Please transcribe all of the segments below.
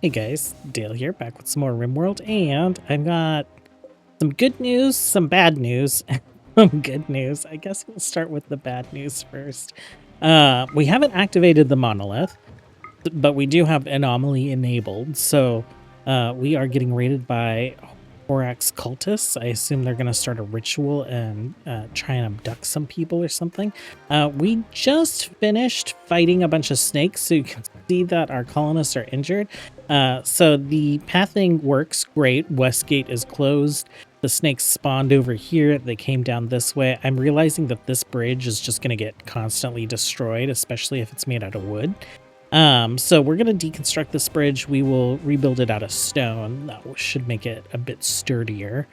Hey guys, Dale here, back with some more RimWorld, and I've got some good news, some bad news, and some good news. I guess we'll start with the bad news first. We haven't activated the monolith, but we do have anomaly enabled, so we are getting raided by Horax cultists. I assume they're going to start a ritual and try and abduct some people or something. We just finished fighting a bunch of snakes, so you can see that our colonists are injured. So the pathing works great. Westgate is closed. The snakes spawned over here. They came down this way. I'm realizing that this bridge is just going to get constantly destroyed, especially if it's made out of wood. So we're going to deconstruct this bridge. We will rebuild it out of stone. That should make it a bit sturdier.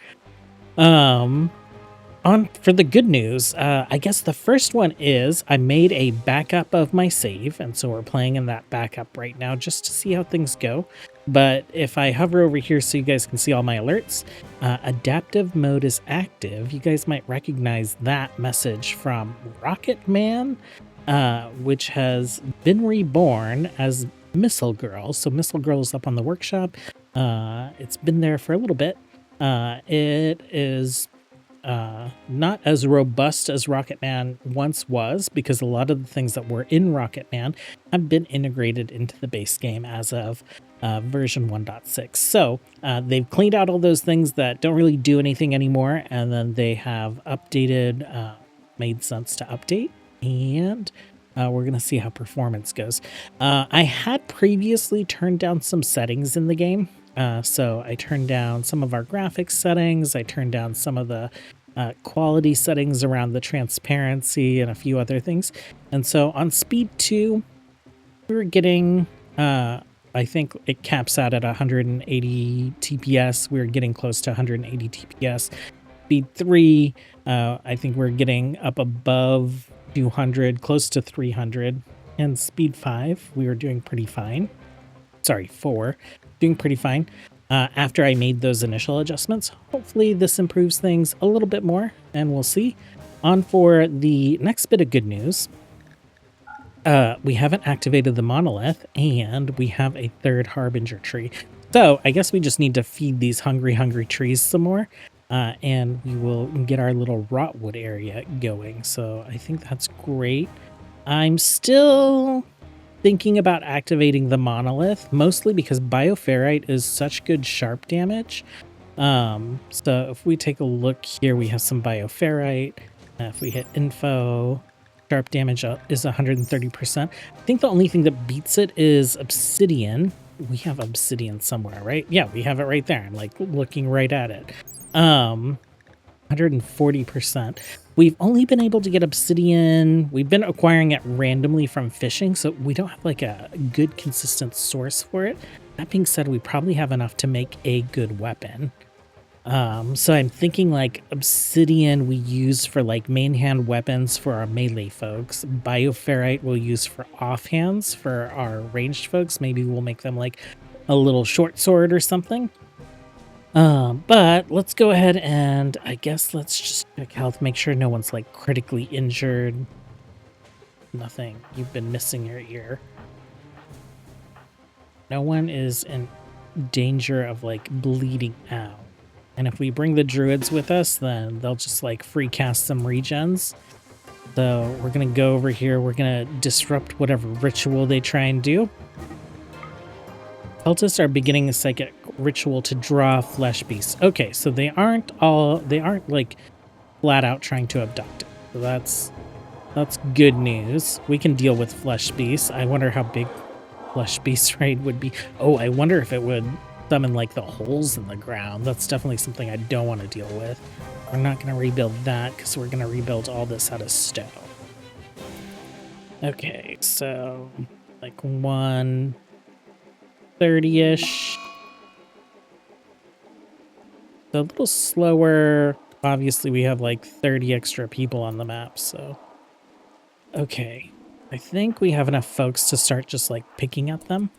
On for the good news, I guess the first one is I made a backup of my save, and so we're playing in that backup right now just to see how things go. But if I hover over here so you guys can see all my alerts, adaptive mode is active. You guys might recognize that message from Rocket Man, which has been reborn as Missile Girl. So Missile Girl is up on the workshop. It's been there for a little bit. It is not as robust as Rocket Man once was, because a lot of the things that were in Rocket Man have been integrated into the base game as of version 1.6. So they've cleaned out all those things that don't really do anything anymore, and then they have updated, made sense to update, and we're going to see how performance goes. I had previously turned down some settings in the game. So I turned down some of our graphics settings. I turned down some of the quality settings around the transparency and a few other things. And so on speed 2, we were getting, I think it caps out at 180 TPS. We were getting close to 180 TPS. Speed 3, I think we're getting up above 200, close to 300. And speed 5, we were doing pretty fine. Sorry, 4. Doing pretty fine after I made those initial adjustments. Hopefully this improves things a little bit more, and we'll see. On for the next bit of good news. We haven't activated the monolith, and we have a third harbinger tree. So I guess we just need to feed these hungry trees some more, and we will get our little rotwood area going. So I think that's great. I'm still thinking about activating the monolith, mostly because bioferrite is such good sharp damage. So if we take a look here, we have some bioferrite. If we hit info, sharp damage is 130%. I think the only thing that beats it is obsidian. We have obsidian somewhere, right? Yeah, we have it right there. I'm like looking right at it. 140%. We've only been able to get obsidian. We've been acquiring it randomly from fishing, so we don't have like a good consistent source for it. That being said, we probably have enough to make a good weapon. So I'm thinking like obsidian we use for like main hand weapons for our melee folks. Bioferrite we'll use for offhands for our ranged folks. Maybe we'll make them like a little short sword or something. But let's go ahead and I guess let's just check health, make sure no one's like critically injured. Nothing. You've been missing your ear. No one is in danger of like bleeding out. And if we bring the druids with us, then they'll just like free cast some regens. So we're going to go over here. We're going to disrupt whatever ritual they try and do. Cultists are beginning a psychic ritual to draw flesh beasts. Okay, so they aren't like flat out trying to abduct it. So that's good news. We can deal with flesh beasts. I wonder how big flesh beast raid would be. Oh, I wonder if it would summon like the holes in the ground. That's definitely something I don't want to deal with. We're not going to rebuild that because we're going to rebuild all this out of stone. Okay, so like 130-ish. A little slower. Obviously, we have like 30 extra people on the map, so. Okay. I think we have enough folks to start just like picking at them.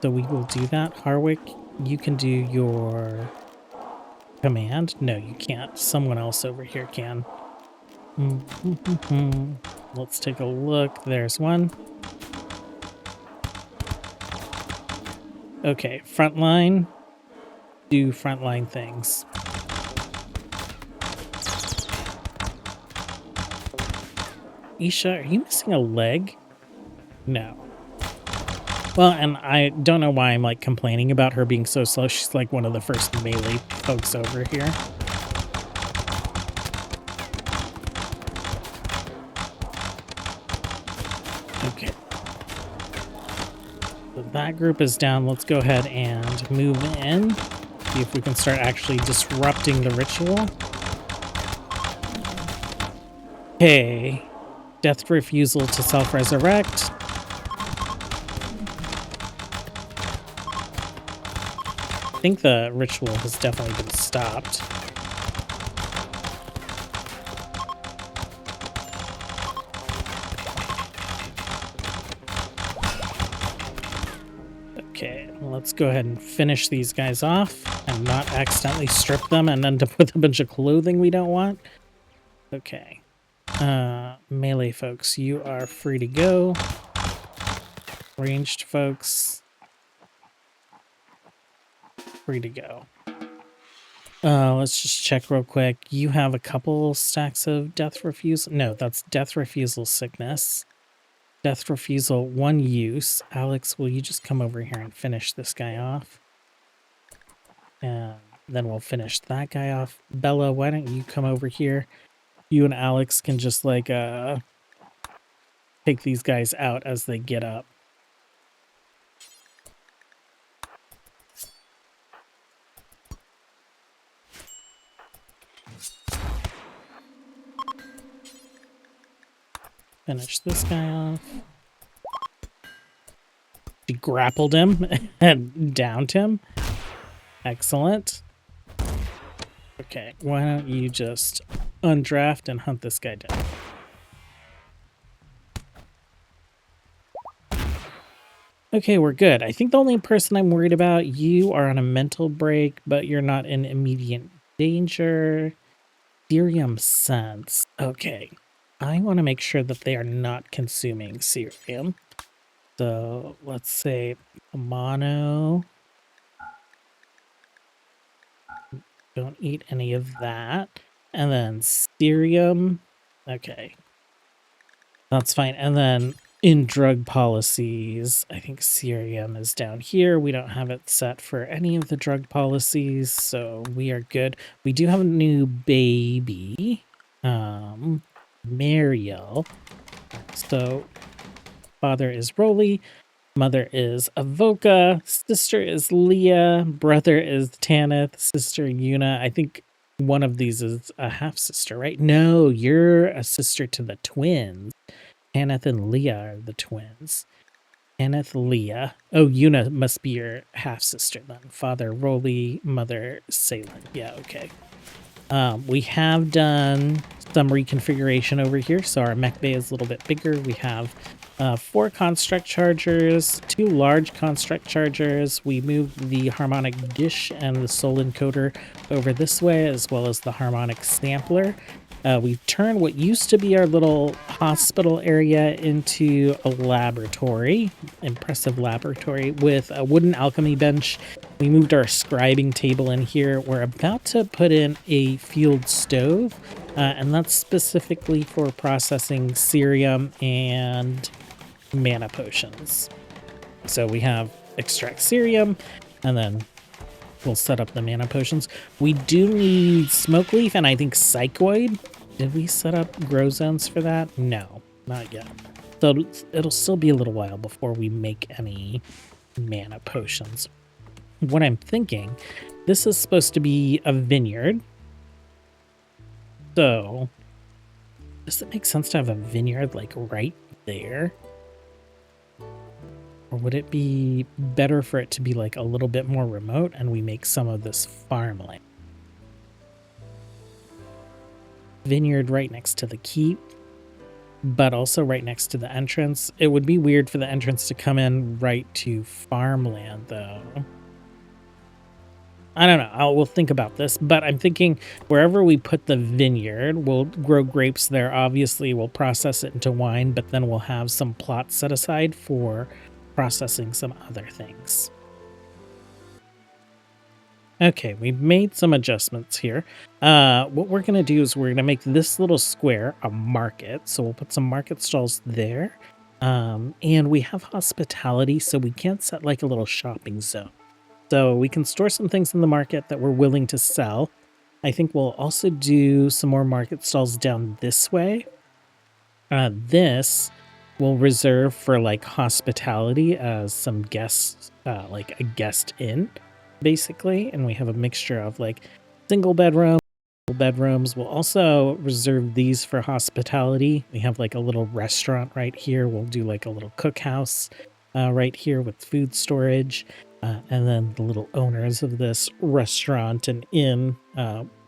So we will do that. Harwick, you can do your command. No, you can't. Someone else over here can. Let's take a look. There's one. Okay, frontline. Do frontline things. Isha, are you missing a leg? No. Well, and I don't know why I'm like complaining about her being so slow. She's like one of the first melee folks over here. Okay. So that group is down. Let's go ahead and move in. See if we can start actually disrupting the ritual. Okay. Death refusal to self-resurrect. I think the ritual has definitely been stopped. Okay, let's go ahead and finish these guys off and not accidentally strip them and then to put a bunch of clothing we don't want. Okay. Melee folks, you are free to go. Ranged folks, free to go. Let's just check real quick. You have a couple stacks of death refusal. No, that's death refusal sickness. Death refusal, 1 use. Alex, will you just come over here and finish this guy off? And then we'll finish that guy off. Bella, why don't you come over here? You and Alex can just like take these guys out as they get up. Finish this guy off. She grappled him and downed him. Excellent. Okay, why don't you just undraft and hunt this guy down? Okay, we're good. I think the only person I'm worried about, you are on a mental break, but you're not in immediate danger. Cerium sense. Okay. I want to make sure that they are not consuming cerium. So let's say mono. Don't eat any of that. And then cerium. Okay. That's fine. And then in drug policies, I think cerium is down here. We don't have it set for any of the drug policies, so we are good. We do have a new baby. Mariel. So father is Rolly, mother is Avoca, sister is Leah, brother is Tanith, sister Yuna. I think one of these is a half sister, right? No, you're a sister to the twins. Tanith and Leah are the twins. Tanith, Leah. Oh, Yuna must be your half sister then. Father Rolly, mother Salem. Yeah, okay. We have done some reconfiguration over here, so our mech bay is a little bit bigger. We have 4 construct chargers, 2 large construct chargers. We moved the harmonic dish and the soul encoder over this way, as well as the harmonic sampler. We've turned what used to be our little hospital area into a laboratory, impressive laboratory with a wooden alchemy bench. We moved our scribing table in here. We're about to put in a field stove, and that's specifically for processing cerium and mana potions. So we have extract cerium, and then we'll set up the mana potions. We do need smoke leaf and I think psychoid. Did we set up grow zones for that? No, not yet. So it'll still be a little while before we make any mana potions. What I'm thinking, this is supposed to be a vineyard. So does it make sense to have a vineyard like right there? Or would it be better for it to be like a little bit more remote and we make some of this farmland? Vineyard right next to the keep, but also right next to the entrance. It would be weird for the entrance to come in right to farmland though. I don't know. We'll think about this, but I'm thinking wherever we put the vineyard, we'll grow grapes there. Obviously, we'll process it into wine, but then we'll have some plots set aside for processing some other things. Okay, we've made some adjustments here. What we're going to do is we're going to make this little square a market. So we'll put some market stalls there. And we have hospitality, so we can't set like a little shopping zone. So we can store some things in the market that we're willing to sell. I think we'll also do some more market stalls down this way. This we'll reserve for like hospitality as some guests, like a guest inn, basically. And we have a mixture of like single bedroom, bedrooms. We'll also reserve these for hospitality. We have like a little restaurant right here. We'll do like a little cookhouse right here with food storage. And then the little owners of this restaurant and inn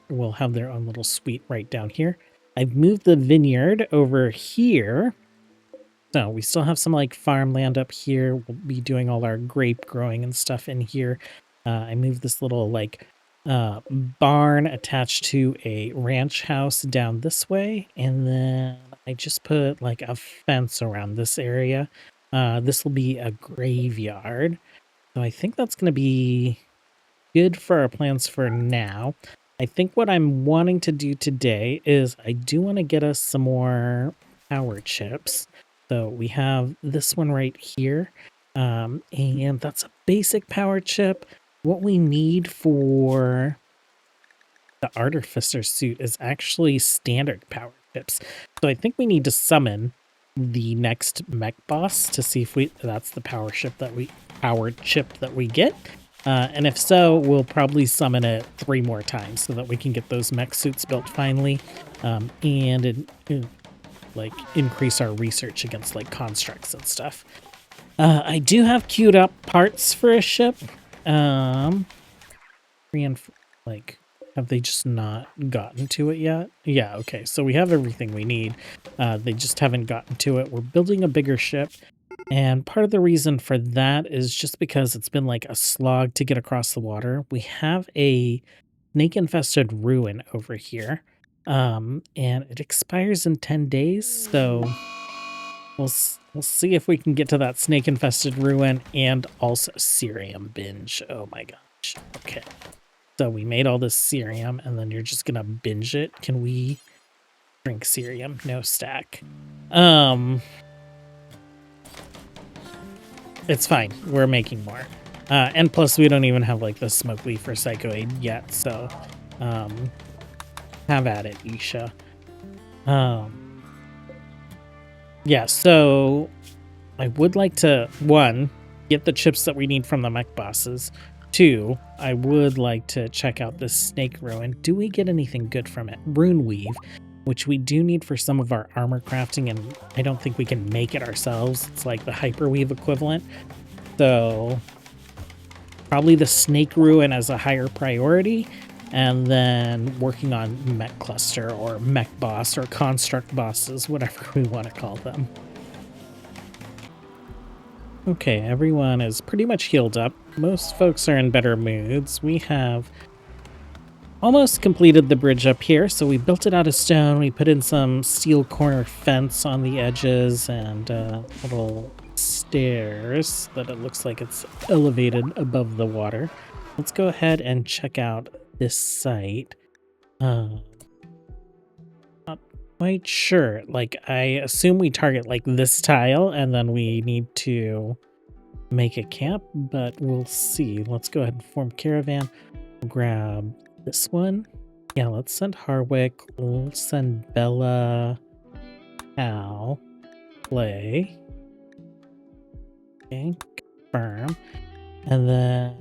will have their own little suite right down here. I've moved the vineyard over here. So we still have some like farmland up here. We'll be doing all our grape growing and stuff in here. I moved this little like barn attached to a ranch house down this way. And then I just put like a fence around this area. This will be a graveyard. So I think that's going to be good for our plans for now. I think what I'm wanting to do today is I do want to get us some more power chips. So we have this one right here. And that's a basic power chip. What we need for the Artificer suit is actually standard power chips. So I think we need to summon the next mech boss to see if that's the power chip that we get. And if so, we'll probably summon it 3 more times so that we can get those mech suits built finally, and like increase our research against like constructs and stuff. I do have queued up parts for a ship. Like, have they just not gotten to it yet? Yeah, okay, so we have everything we need. They just haven't gotten to it. We're building a bigger ship. And part of the reason for that is just because it's been like a slog to get across the water. We have a snake-infested ruin over here, and it expires in 10 days, so we'll see if we can get to that snake-infested ruin and also cerium binge. Oh my gosh. Okay. So we made all this cerium, and then you're just gonna binge it. Can we drink cerium? No stack. It's fine. We're making more. And plus, we don't even have like the smoke leaf or psychoid yet, so have at it, Isha. Yeah, so I would like to, 1, get the chips that we need from the mech bosses. 2, I would like to check out this snake ruin. Do we get anything good from it? Rune weave, which we do need for some of our armor crafting, and I don't think we can make it ourselves. It's like the hyperweave equivalent. So probably the snake ruin as a higher priority, and then working on mech cluster or mech boss or construct bosses, whatever we want to call them. Okay, everyone is pretty much healed up. Most folks are in better moods. We have almost completed the bridge up here, so we built it out of stone. We put in some steel corner fence on the edges and little stairs that it looks like it's elevated above the water. Let's go ahead and check out this site. Not quite sure. Like, I assume we target like this tile and then we need to make a camp, but we'll see. Let's go ahead and form caravan. We'll grab this one. Yeah, let's send Harwick. We'll send Bella, Al, Play. Okay, confirm. And then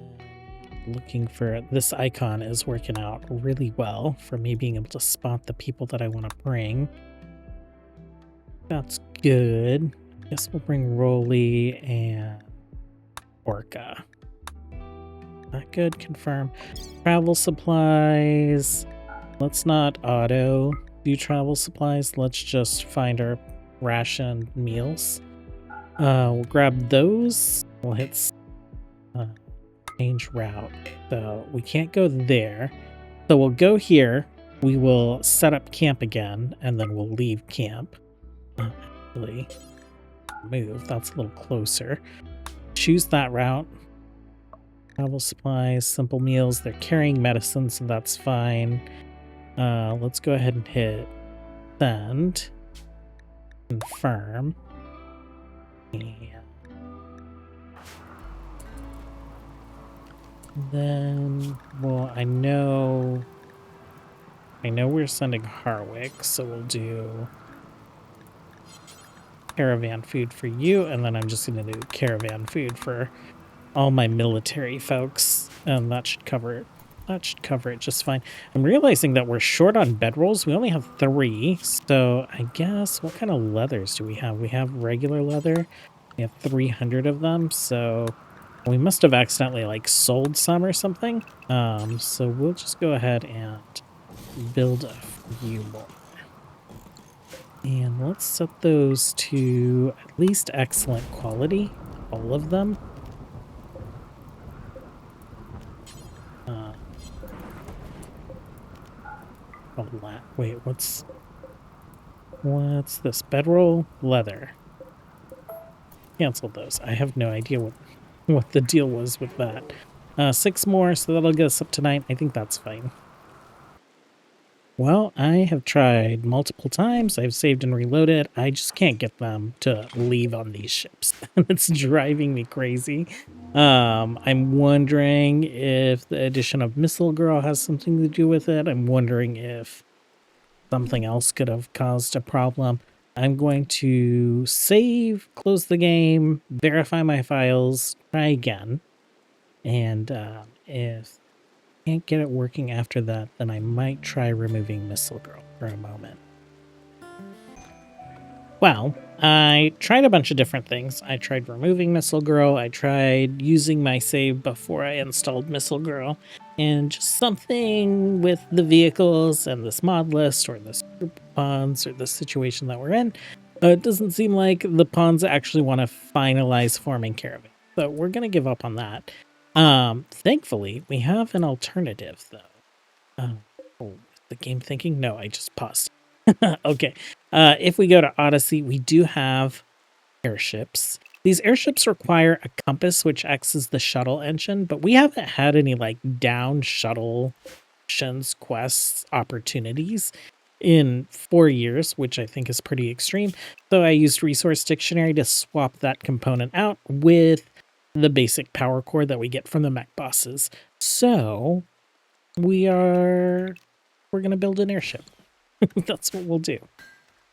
looking for this icon is working out really well for me being able to spot the people that I want to bring. That's good. I guess we'll bring Rolly and Orca. Not good. Confirm. Travel supplies. Let's not auto do travel supplies. Let's just find our ration meals. We'll grab those. We'll hit change route. So we can't go there. So we'll go here. We will set up camp again, and then we'll leave camp. Actually, move. That's a little closer. Choose that route. Travel supplies, simple meals. They're carrying medicine, so that's fine. Let's go ahead and hit send. Confirm. And then, well, I know we're sending Harwick, so we'll do caravan food for you, and then I'm just going to do caravan food for all my military folks, and that should cover it. That should cover it just fine. I'm realizing that we're short on bedrolls. We only have 3, so I guess what kind of leathers do we have? We have regular leather. We have 300 of them, so we must have accidentally like sold some or something. So we'll just go ahead and build a few more. And let's set those to at least excellent quality, all of them. Wait, what's this? Bedroll leather. Cancel those. I have no idea what the deal was with that. 6 more, so that'll get us up to 9. I think that's fine. Well, I have tried multiple times. I've saved and reloaded. I just can't get them to leave on these ships. It's driving me crazy. I'm wondering if the addition of Missile Girl has something to do with it. I'm wondering if something else could have caused a problem. I'm going to save, close the game, verify my files, try again. And if I can't get it working after that, then I might try removing Missile Girl for a moment. Well, I tried a bunch of different things. I tried removing Missile Girl. I tried using my save before I installed Missile Girl. And just something with the vehicles and this mod list or this group of pawns or the situation that we're in, it doesn't seem like the pawns actually want to finalize forming caravan. So we're going to give up on that. Thankfully, we have an alternative, though. Oh, is the game thinking? No, I just paused. Okay. If we go to Odyssey, we do have airships. These airships require a compass, which acts as the shuttle engine, but we haven't had any like down shuttle missions, quests, opportunities in 4 years, which I think is pretty extreme. So I used Resource Dictionary to swap that component out with the basic power core that we get from the mech bosses. So we're going to build an airship. That's what we'll do.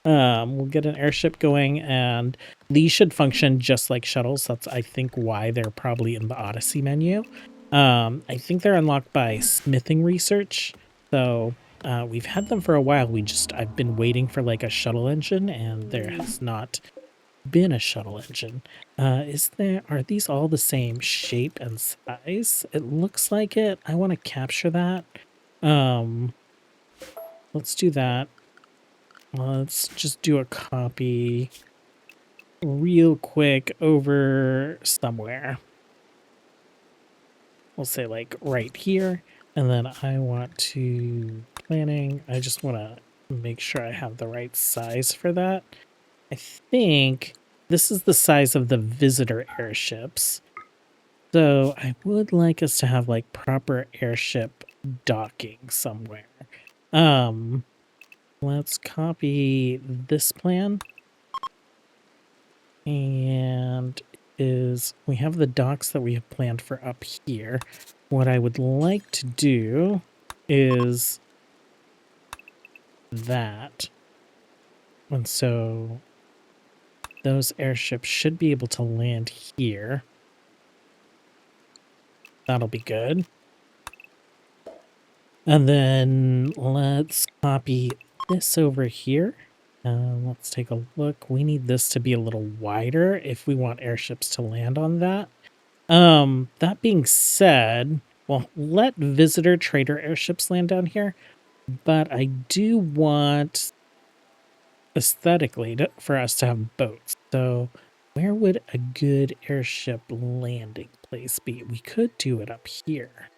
We'll get an airship going, and these should function just like shuttles. That's, I think, why they're probably in the Odyssey menu. I think they're unlocked by smithing research. So we've had them for a while. I've been waiting for like a shuttle engine, and there has not been a shuttle engine. Are these all the same shape and size? It looks like it. I want to capture that. Let's do that. Let's just do a copy real quick over somewhere. We'll say like right here. And then I want to planning. I just want to make sure I have the right size for that. I think this is the size of the visitor airships. So I would like us to have like proper airship docking somewhere. Let's copy this plan. And we have the docks that we have planned for up here. What I would like to do is that. And so those airships should be able to land here. That'll be good. And then let's copy this over here. Let's take a look. We need this to be a little wider if we want airships to land on that. That being said, well, let visitor trader airships land down here, but I do want aesthetically for us to have boats. So where would a good airship landing place be? We could do it up here.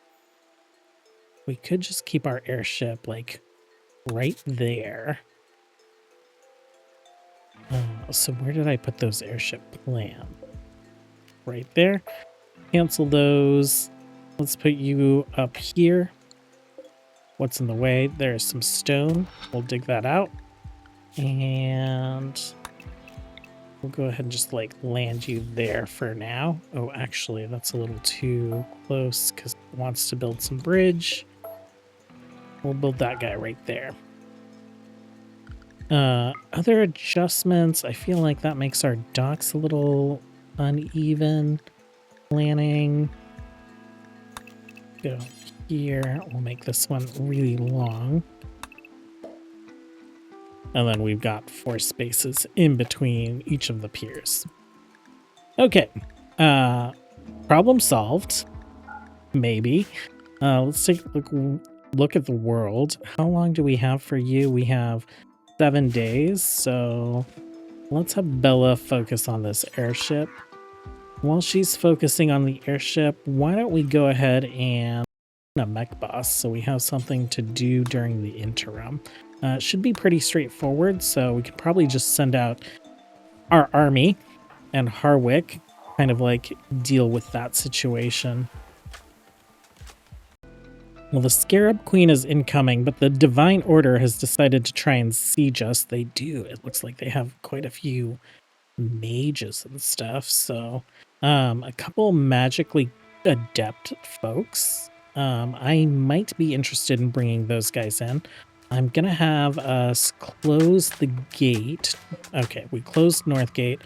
We could just keep our airship like right there. So where did I put those airship plan? Right there. Cancel those. Let's put you up here. What's in the way? There's some stone. We'll dig that out. And we'll go ahead and just like land you there for now. Oh, actually, that's a little too close because it wants to build some bridge. We'll build that guy right there. Other adjustments. I feel like that makes our docks a little uneven. Planning. Go here. We'll make this one really long. And then we've got 4 spaces in between each of the piers. Okay. Problem solved. Maybe. Let's take a look at the world. How long do we have for you? We have 7 days. So let's have Bella focus on this airship. While she's focusing on the airship, why don't we go ahead and a mech boss so we have something to do during the interim. It should be pretty straightforward, so we could probably just send out our army and Harwick kind of like deal with that situation. Well, the Scarab Queen is incoming, but the Divine Order has decided to try and siege us. They do. It looks like they have quite a few mages and stuff, so a couple magically adept folks. I might be interested in bringing those guys in. I'm gonna have us close the gate. Okay, we closed North Gate.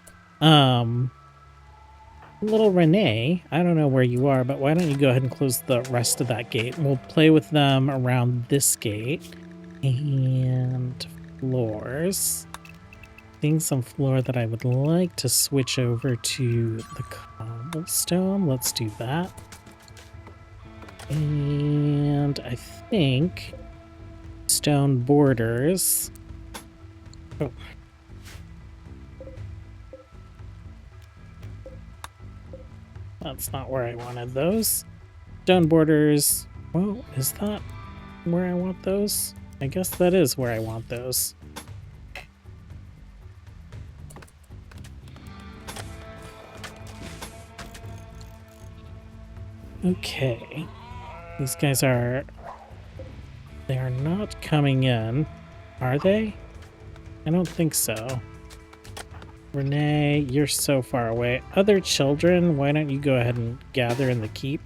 Little Renee, I don't know where you are, but why don't you go ahead and close the rest of that gate? We'll play with them around this gate. And floors. Seeing some floor that I would like to switch over to the cobblestone. Let's do that. And I think stone borders. Oh. That's not where I wanted those. Stone borders. Well, is that where I want those? I guess that is where I want those. Okay. These guys are... They are not coming in. Are they? I don't think so. Renee, you're so far away. Other children, why don't you go ahead and gather in the keep?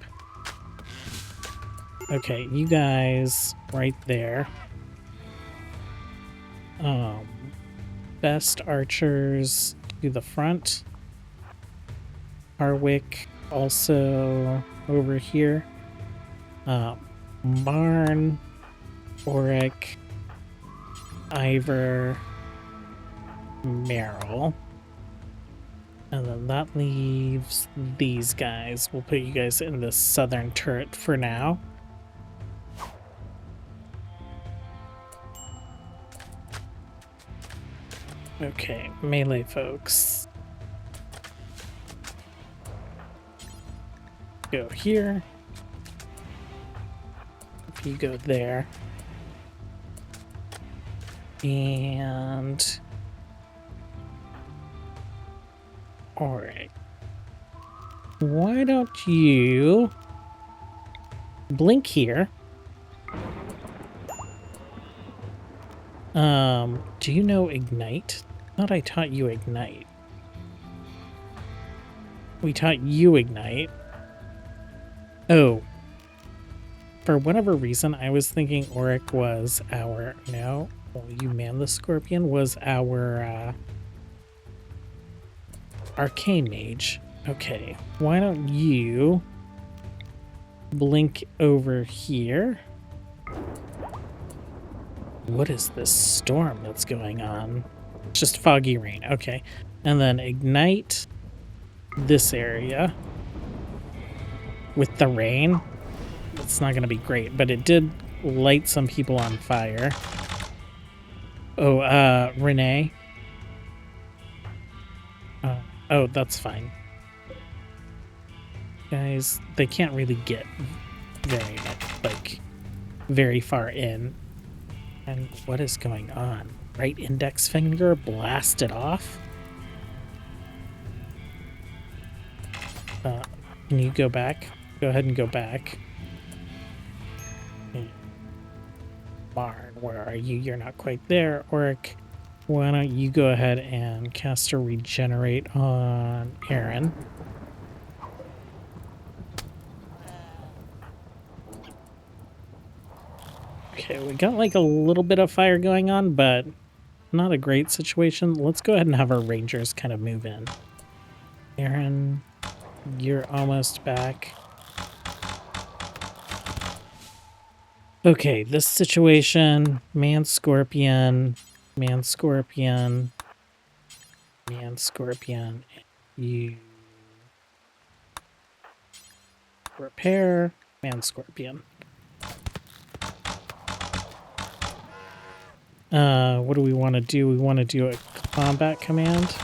Okay, you guys right there. Best archers to the front. Harwick also over here. Marn, Oric, Ivor, Meryl. And then that leaves these guys. We'll put you guys in the southern turret for now. Okay, melee folks. Go here. If you go there. And... Alright. Why don't you blink here? Do you know Ignite? I thought I taught you Ignite. We taught you Ignite. Oh. For whatever reason, I was thinking Oric was our... No. Well, you Man the Scorpion was our... Arcane Mage. Okay, why don't you blink over here? What is this storm that's going on? It's just foggy rain. Okay, and then ignite this area with the rain. It's not going to be great, but it did light some people on fire. Oh, Renee. Oh, that's fine. Guys, they can't really get very much, like, very far in. And what is going on? Right index finger blasted off? Can you go back? go ahead and go back. Barn, where are you? You're not quite there. Oric, why don't you go ahead and cast a regenerate on Aaron? Okay, we got like a little bit of fire going on, but not a great situation. Let's go ahead and have our rangers kind of move in. Aaron, you're almost back. Okay, this situation, man-scorpion, man-scorpion, man-scorpion, you repair, man-scorpion. What do we want to do? We want to do a combat command.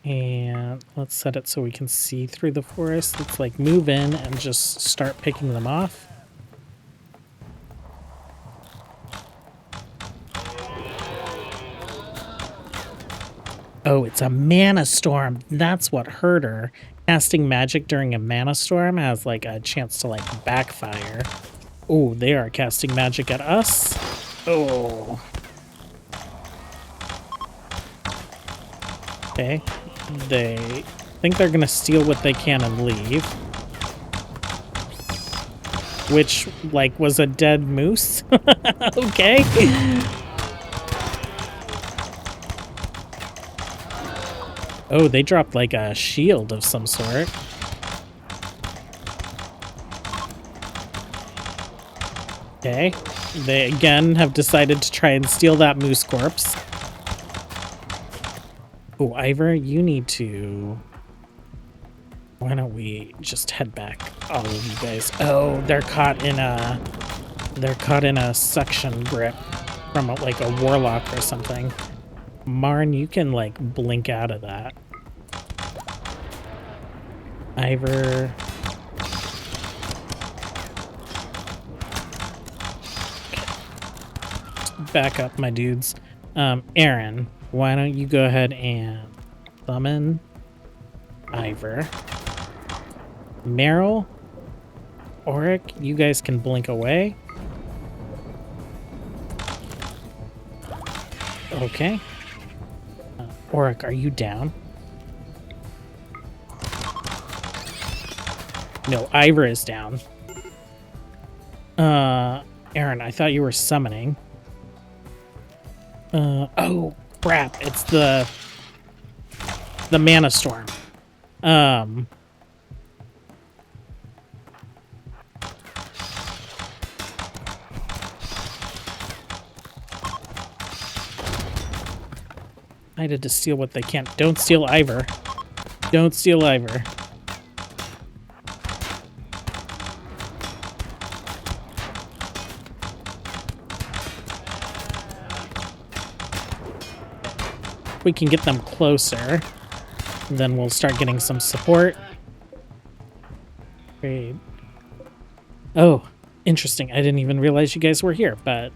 And let's set it so we can see through the forest. Let's like move in and just start picking them off. Oh, it's a mana storm. That's what hurt her. Casting magic during a mana storm has like a chance to like backfire. Oh, they are casting magic at us. Oh. Okay. They think they're gonna steal what they can and leave. Which, like, was a dead moose? Okay. Oh, they dropped like a shield of some sort. Okay. They again have decided to try and steal that moose corpse. Oh, Ivor, you need to... Why don't we just head back, all of you guys? Oh, they're caught in a... They're caught in a suction grip from like a warlock or something. Marn, you can like blink out of that. Ivor... Back up, my dudes. Aaron, why don't you go ahead and summon Ivor. Meryl, Oric, you guys can blink away. Okay. Oric, are you down? No, Ivor is down. Aaron, I thought you were summoning. Oh, crap. It's the mana storm. I did to steal what they can't. Don't steal Ivor. Don't steal Ivor. We can get them closer, then we'll start getting some support. Great. Oh, interesting. I didn't even realize you guys were here, but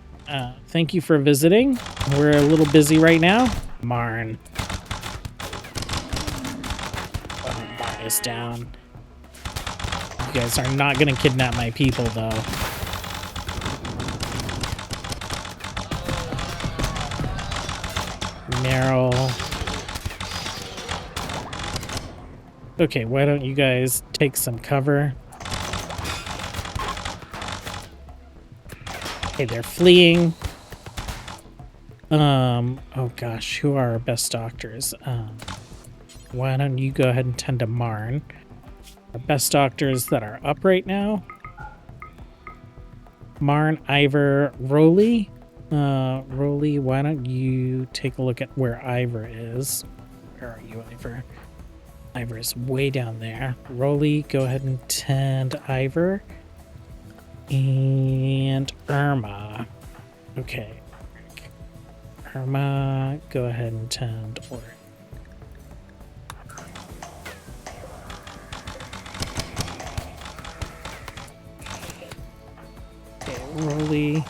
thank you for visiting. We're a little busy right now. Marn. Oh, Marn is down. You guys are not going to kidnap my people, though. Meryl. Okay, why don't you guys take some cover? Okay, they're fleeing. Oh gosh, who are our best doctors? Why don't you go ahead and tend to Marn? Our best doctors that are up right now. Marn, Ivor, Roly. Roly, why don't you take a look at where Ivor is? Where are you, Ivor? Ivor is way down there. Roly, go ahead and tend Ivor. And Irma. Okay. Irma, go ahead and tend Oric. Okay, Roly.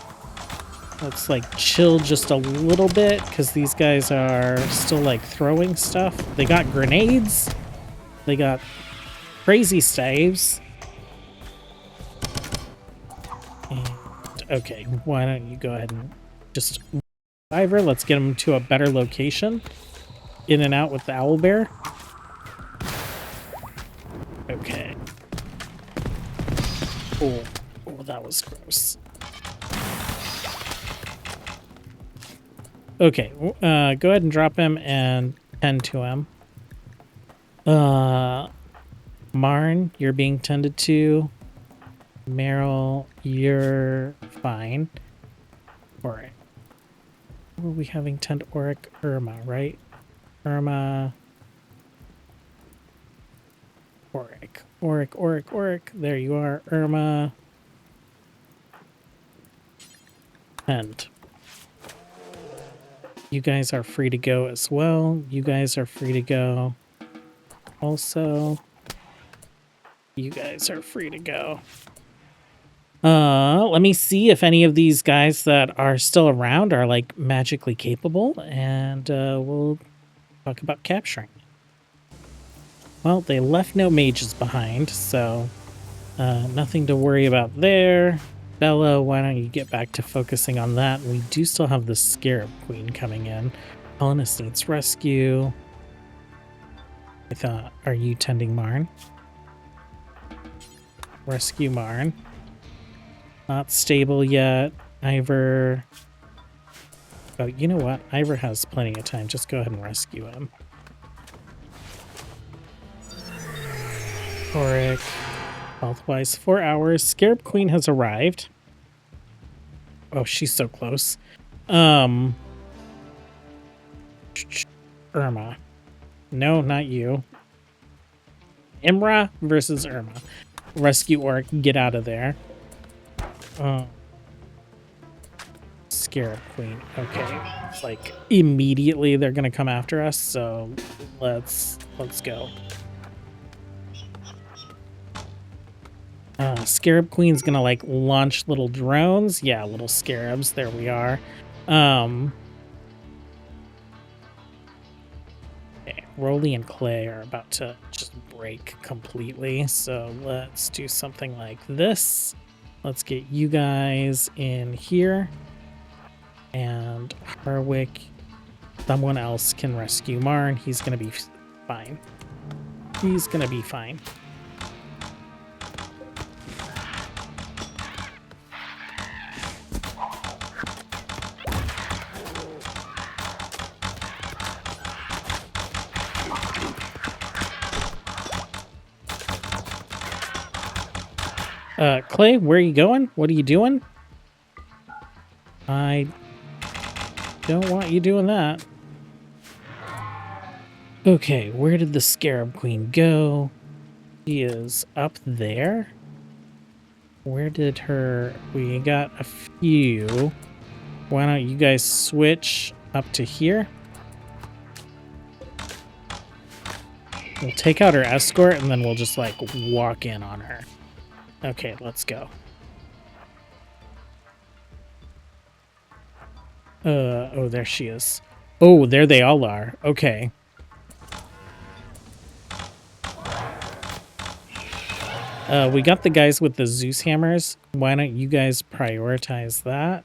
Let's like chill just a little bit because these guys are still like throwing stuff. They got grenades. They got crazy staves. And, okay, why don't you go ahead and just Ivor, let's get him to a better location. In and out with the owlbear. Okay. Oh, that was gross. Okay, go ahead and drop him and tend to him. Marn, you're being tended to. Meryl, you're fine. Alright. Who are we having tend? Auric, Irma, right? Irma. Auric. Auric. There you are. Irma. Tend. You guys are free to go as well. You guys are free to go. Also, you guys are free to go. Let me see if any of these guys that are still around are like magically capable, and we'll talk about capturing. Well, they left no mages behind, so nothing to worry about there. Bella, why don't you get back to focusing on that? We do still have the Scarab Queen coming in. Colonist needs rescue. I thought, are you tending Marn? Rescue Marn. Not stable yet. Ivor. Oh, you know what? Ivor has plenty of time. Just go ahead and rescue him. Auric. Health-wise, 4 hours. Scarab Queen has arrived. Oh, she's so close. Irma. No, not you. Imra versus Irma. Rescue Auric, get out of there. Scarab Queen. Okay. It's like immediately they're gonna come after us, so let's go. Scarab Queen's gonna like launch little drones. Yeah, little scarabs. There we are. Okay, Rolly and Clay are about to just break completely. So let's do something like this. Let's get you guys in here. And Harwick, someone else can rescue Marn. He's gonna be fine. He's gonna be fine. Clay, where are you going? What are you doing? I don't want you doing that. Okay, where did the Scarab Queen go? She is up there. Where did her... We got a few. Why don't you guys switch up to here? We'll take out her escort and then we'll just like walk in on her. Okay, let's go. Oh, there she is. Oh, there they all are. Okay. We got the guys with the Zeus hammers. Why don't you guys prioritize that?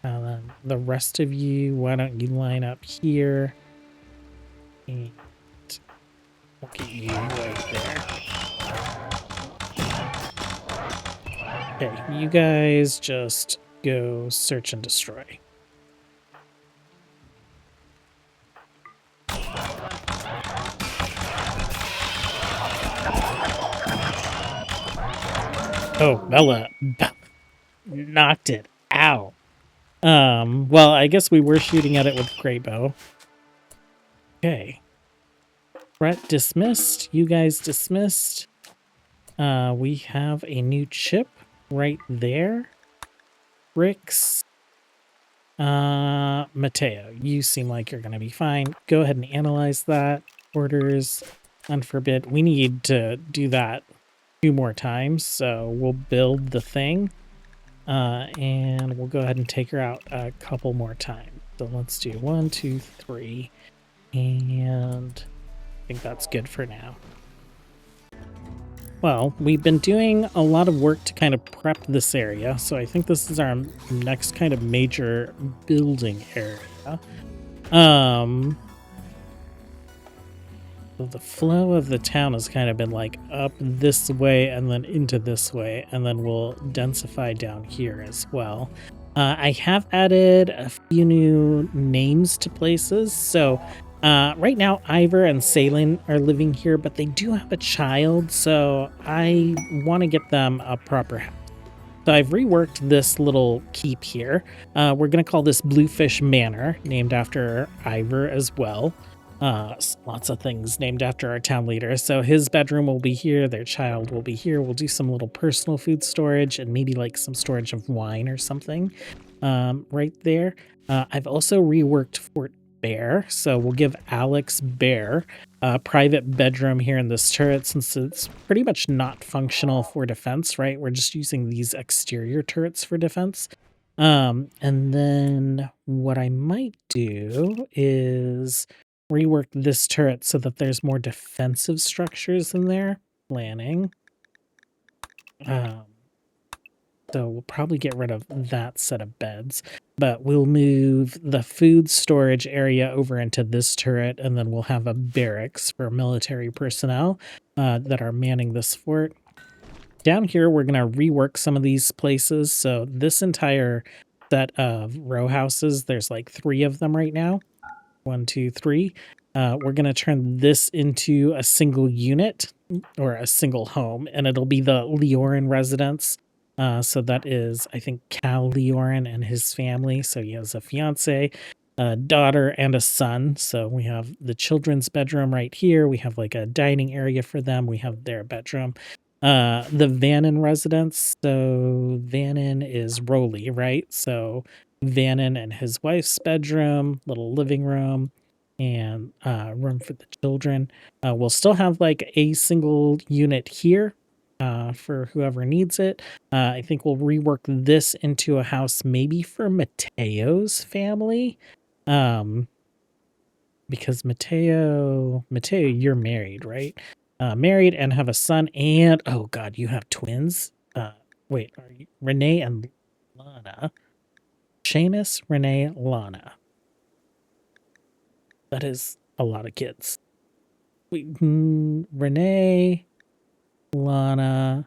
And then the rest of you, why don't you line up here? And we'll get you right there. Okay, you guys just go search and destroy. Oh, Bella knocked it out. Well, I guess we were shooting at it with great bow. Okay. Threat dismissed. You guys dismissed. We have a new chip right there. Brix. Mateo, you seem like you're going to be fine. Go ahead and analyze that. Orders, unforbid. We need to do that 2 more times, so we'll build the thing. And we'll go ahead and take her out a couple more times. So let's do 1, 2, 3. And think that's good for now. Well, we've been doing a lot of work to kind of prep this area, so I think this is our next kind of major building area. So the flow of the town has kind of been like up this way and then into this way, and then we'll densify down here as well. I have added a few new names to places, so right now, Ivor and Salen are living here, but they do have a child, so I want to get them a proper house. So I've reworked this little keep here. We're going to call this Bluefish Manor, named after Ivor as well. Lots of things named after our town leader. So his bedroom will be here, their child will be here. We'll do some little personal food storage and maybe like some storage of wine or something right there. I've also reworked Fort Bear, so we'll give Alex Bear a private bedroom here in this turret, since it's pretty much not functional for defense, right? We're just using these exterior turrets for defense. And then what I might do is rework this turret so that there's more defensive structures in there. Planning. So we'll probably get rid of that set of beds, but we'll move the food storage area over into this turret, and then we'll have a barracks for military personnel that are manning this fort. Down here, we're going to rework some of these places. So this entire set of row houses, there's like 3 of them right now. 1, 2, 3. We're going to turn this into a single unit or a single home, and it'll be the Leorin residence. So that is, I think, Cal Leorin and his family. So he has a fiance, a daughter, and a son. So we have the children's bedroom right here. We have like a dining area for them. We have their bedroom. The Vannon residence. So Vannon is Rolly, right? So Vannon and his wife's bedroom, little living room, and room for the children. We'll still have like a single unit here. For whoever needs it. I think we'll rework this into a house maybe for Mateo's family. Because Mateo, you're married, right? Married and have a son, and oh god, you have twins? Wait, are you Renee and Lana? Seamus, Renee, Lana. That is a lot of kids. Wait, Renee, Lana,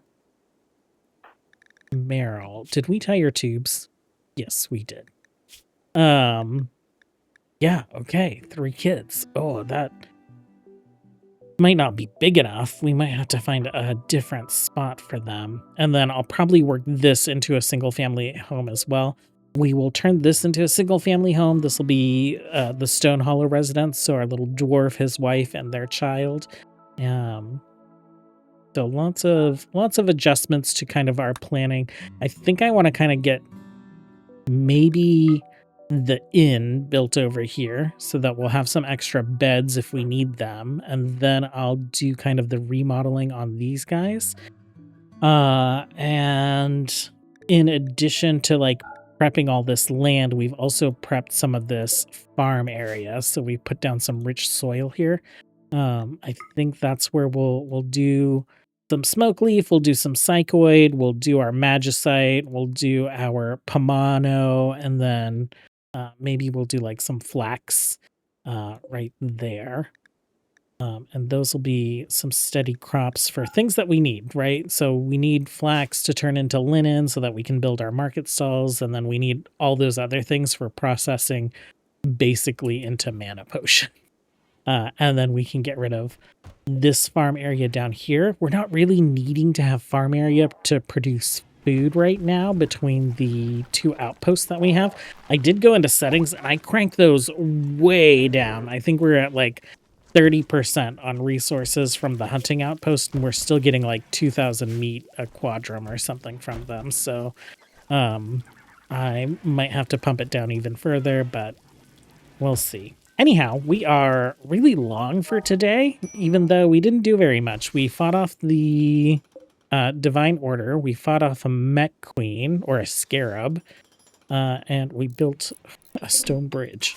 Meryl. Did we tie your tubes? Yes, we did. Yeah, okay, 3 kids. Oh, that might not be big enough. We might have to find a different spot for them. And then I'll probably work this into a single family home as well. We will turn this into a single family home. This will be the Stone Hollow residence. So our little dwarf, his wife, and their child. So lots of adjustments to kind of our planning. I think I want to kind of get maybe the inn built over here so that we'll have some extra beds if we need them. And then I'll do kind of the remodeling on these guys. And in addition to like prepping all this land, we've also prepped some of this farm area. So we put down some rich soil here. I think that's where we'll do some smoke leaf, we'll do some psychoid, we'll do our magicite, we'll do our pomano, and then maybe we'll do like some flax right there. And those will be some steady crops for things that we need, right? So we need flax to turn into linen so that we can build our market stalls, and then we need all those other things for processing basically into mana potion. And then we can get rid of this farm area down here. We're not really needing to have farm area to produce food right now between the 2 outposts that we have. I did go into settings and I cranked those way down. I think we're at like 30% on resources from the hunting outpost, and we're still getting like 2,000 meat a quadrum or something from them. So I might have to pump it down even further, but we'll see. Anyhow, we are really long for today, even though we didn't do very much. We fought off the Divine Order. We fought off a Mech Queen, or a Scarab, and we built a stone bridge.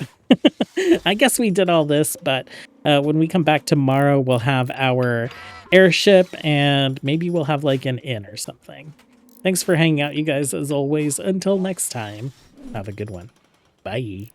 I guess we did all this, but When we come back tomorrow, we'll have our airship, and maybe we'll have like an inn or something. Thanks for hanging out, you guys, as always. Until next time, have a good one. Bye.